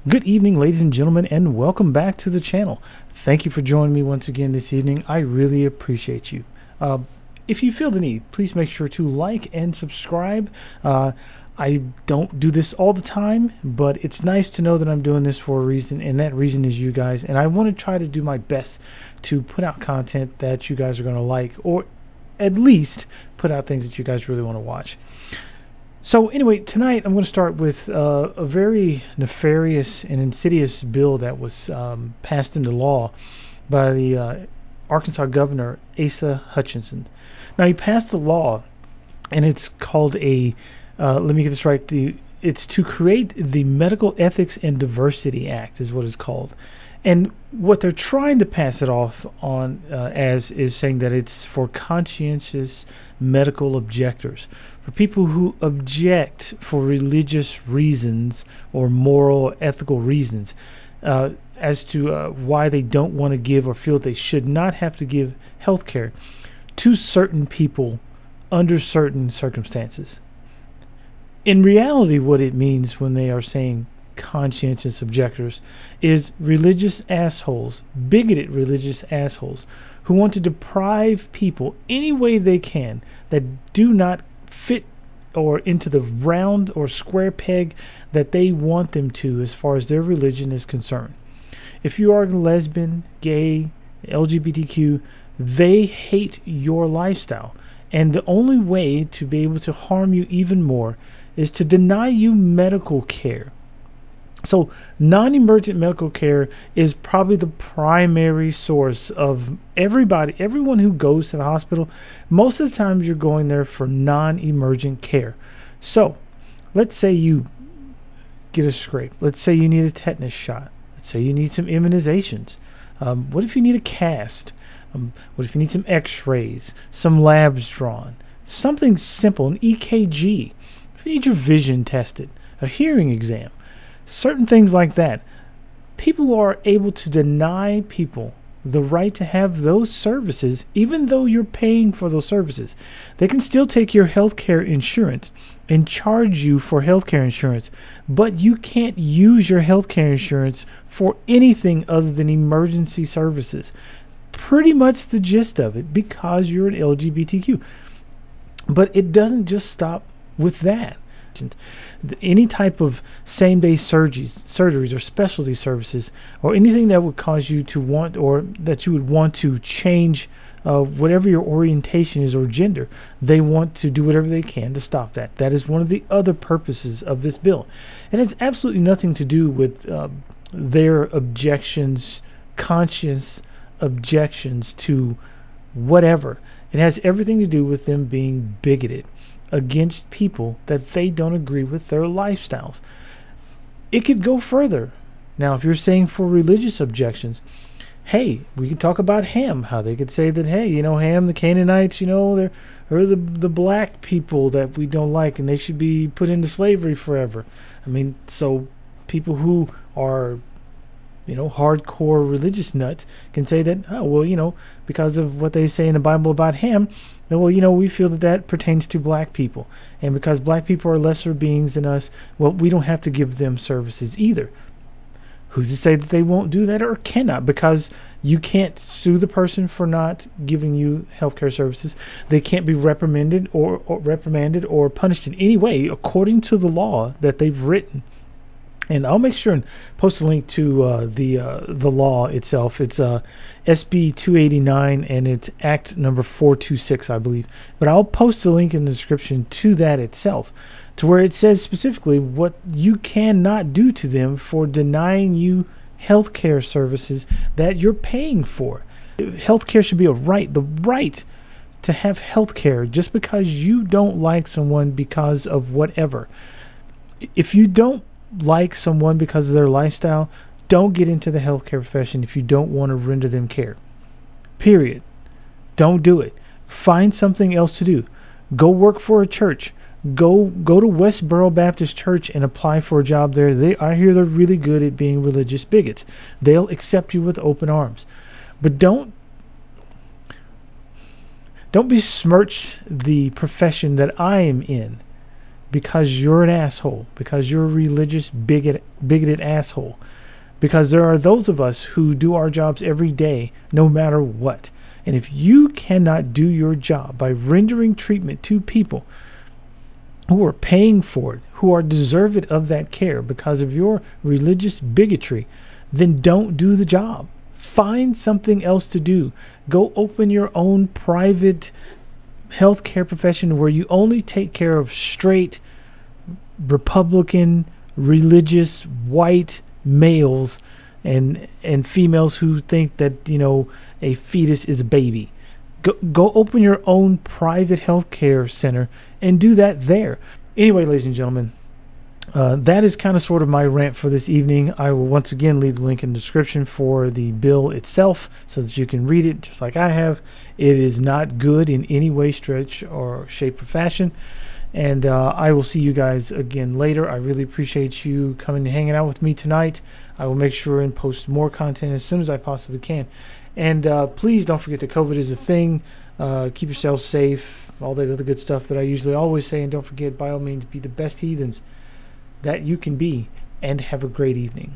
Good evening, ladies and gentlemen, and welcome back to the channel. Thank you for joining me once again this evening. I really appreciate you. If you feel the need, please make sure to like and subscribe. I don't do this all the time, but it's nice to know that I'm doing this for a reason, and that reason is you guys. And I want to try to do my best to put out content that you guys are going to like, or at least put out things that you guys really want to watch. So anyway, tonight I'm going to start with a very nefarious and insidious bill that was passed into law by the Arkansas governor, Asa Hutchinson. Now, he passed a law, and it's called a, let me get this right, it's to create the Medical Ethics and Diversity Act is what it's called. And what they're trying to pass it off on as is saying that it's for conscientious medical objectors, for people who object for religious reasons or moral, ethical reasons as to why they don't want to give or feel they should not have to give health care to certain people under certain circumstances. In reality, what it means when they are saying conscientious objectors is religious assholes, bigoted religious assholes who want to deprive people any way they can that do not fit or into the round or square peg that they want them to as far as their religion is concerned. If you are lesbian, gay, LGBTQ, they hate your lifestyle, and the only way to be able to harm you even more is to deny you medical care. So non-emergent medical care is probably the primary source of everyone who goes to the hospital. Most of the time you're going there for non-emergent care. So let's say you get a scrape. Let's say you need a tetanus shot. Let's say you need some immunizations. What if you need a cast? What if you need some x-rays, some labs drawn? Something simple, an EKG. If you need your vision tested, a hearing exam. Certain things like that. People are able to deny people the right to have those services even though you're paying for those services. They can still take your healthcare insurance and charge you for healthcare insurance, but you can't use your healthcare insurance for anything other than emergency services. Pretty much the gist of it, because you're an LGBTQ. But it doesn't just stop with that. Any type of same-day surgeries or specialty services, or anything that would cause you to want, or that you would want to change whatever your orientation is or gender, they want to do whatever they can to stop that. That is one of the other purposes of this bill. It has absolutely nothing to do with their objections, conscious objections to whatever. It has everything to do with them being bigoted against people that they don't agree with their lifestyles. It could go further. Now, if you're saying for religious objections, hey, we could talk about Ham, how they could say that, hey, Ham, the Canaanites, they're the black people that we don't like, and they should be put into slavery forever. I mean, so people who are hardcore religious nuts can say that, oh, well, because of what they say in the Bible about Ham, well, we feel that pertains to black people. And because black people are lesser beings than us, well, we don't have to give them services either. Who's to say that they won't do that or cannot? Because you can't sue the person for not giving you healthcare services. They can't be reprimanded or punished in any way according to the law that they've written. And I'll make sure and post a link to the law itself. It's SB 289, and it's Act number 426, I believe. But I'll post a link in the description to that itself, to where it says specifically what you cannot do to them for denying you health care services that you're paying for. Health care should be a right, the right to have health care, just because you don't like someone because of whatever. If you don't like someone because of their lifestyle, don't get into the healthcare profession if you don't want to render them care. Period. Don't do it. Find something else to do. Go work for a church. Go to Westboro Baptist Church and apply for a job there. I hear they're really good at being religious bigots. They'll accept you with open arms. But don't besmirch the profession that I am in because you're an asshole, because you're a religious bigoted asshole. Because there are those of us who do our jobs every day, no matter what. And if you cannot do your job by rendering treatment to people who are paying for it, who are deserving of that care because of your religious bigotry, then don't do the job. Find something else to do. Go open your own private healthcare profession where you only take care of straight, Republican, religious, white males and females who think that, you know, a fetus is a baby. Go open your own private healthcare center and do that there. Anyway, ladies and gentlemen, that is kind of sort of my rant for this evening. I will once again leave the link in the description for the bill itself so that you can read it just like I have. It is not good in any way, stretch, or shape or fashion. And I will see you guys again later. I really appreciate you coming and hanging out with me tonight. I will make sure and post more content as soon as I possibly can. And please don't forget that COVID is a thing. Keep yourself safe. All that other good stuff that I usually always say. And don't forget, by all means, be the best heathens that you can be. And have a great evening.